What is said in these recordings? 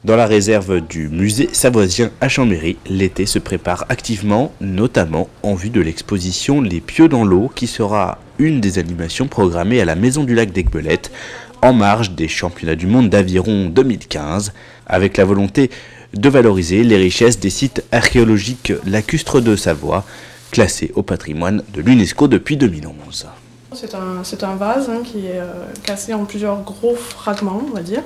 Dans la réserve du musée savoisien à Chambéry, l'été se prépare activement, notamment en vue de l'exposition Les Pieux dans l'eau, qui sera une des animations programmées à la Maison du Lac d'Aiguebelette, en marge des championnats du monde d'aviron 2015, avec la volonté de valoriser les richesses des sites archéologiques lacustres de Savoie, classés au patrimoine de l'UNESCO depuis 2011. C'est un vase qui est cassé en plusieurs gros fragments, on va dire,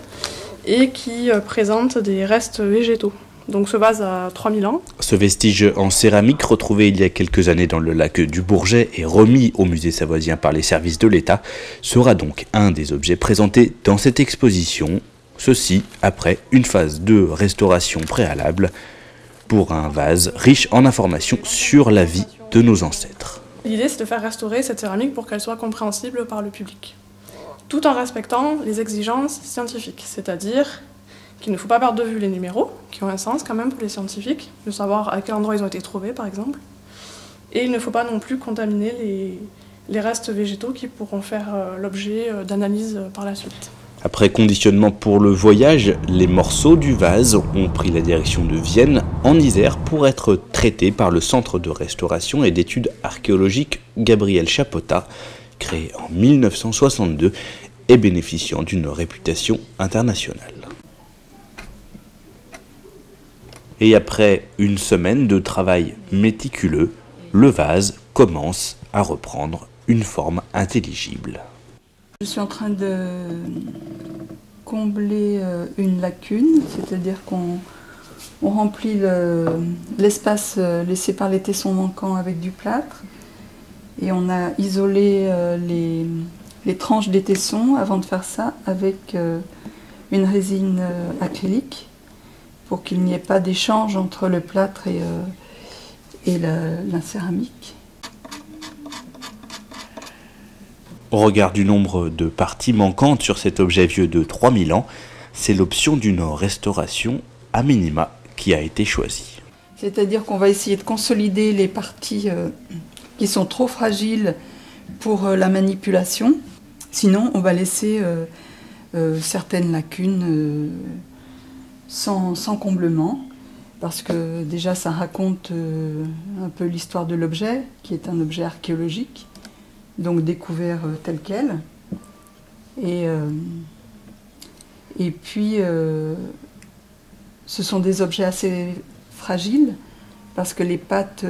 et qui présente des restes végétaux. Donc ce vase a 3000 ans. Ce vestige en céramique retrouvé il y a quelques années dans le lac du Bourget et remis au musée savoisien par les services de l'État sera donc un des objets présentés dans cette exposition. Ceci après une phase de restauration préalable pour un vase riche en informations sur la vie de nos ancêtres. L'idée, c'est de faire restaurer cette céramique pour qu'elle soit compréhensible par le public, tout en respectant les exigences scientifiques, c'est-à-dire qu'il ne faut pas perdre de vue les numéros, qui ont un sens quand même pour les scientifiques, de savoir à quel endroit ils ont été trouvés par exemple, et il ne faut pas non plus contaminer les restes végétaux qui pourront faire l'objet d'analyses par la suite. Après conditionnement pour le voyage, les morceaux du vase ont pris la direction de Vienne, en Isère, pour être traités par le Centre de restauration et d'études archéologiques Gabriel Chapota, créé en 1962 et bénéficiant d'une réputation internationale. Et après une semaine de travail méticuleux, le vase commence à reprendre une forme intelligible. Je suis en train de combler une lacune, c'est-à-dire qu'on remplit l'espace laissé par les tessons manquants avec du plâtre et on a isolé les tranches des tessons avant de faire ça avec une résine acrylique pour qu'il n'y ait pas d'échange entre le plâtre et la céramique. Au regard du nombre de parties manquantes sur cet objet vieux de 3000 ans, c'est l'option d'une restauration à minima qui a été choisie. C'est-à-dire qu'on va essayer de consolider les parties qui sont trop fragiles pour la manipulation. Sinon, on va laisser certaines lacunes sans comblement, parce que déjà ça raconte un peu l'histoire de l'objet, qui est un objet archéologique, donc découvert tel quel. Et puis, ce sont des objets assez fragiles, parce que les pattes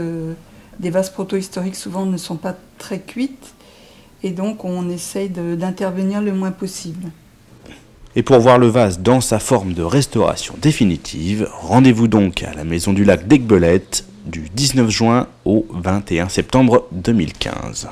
des vases protohistoriques souvent ne sont pas très cuites, et donc on essaye d'intervenir le moins possible. Et pour voir le vase dans sa forme de restauration définitive, rendez-vous donc à la Maison du Lac d'Aiguebelette du 19 juin au 21 septembre 2015.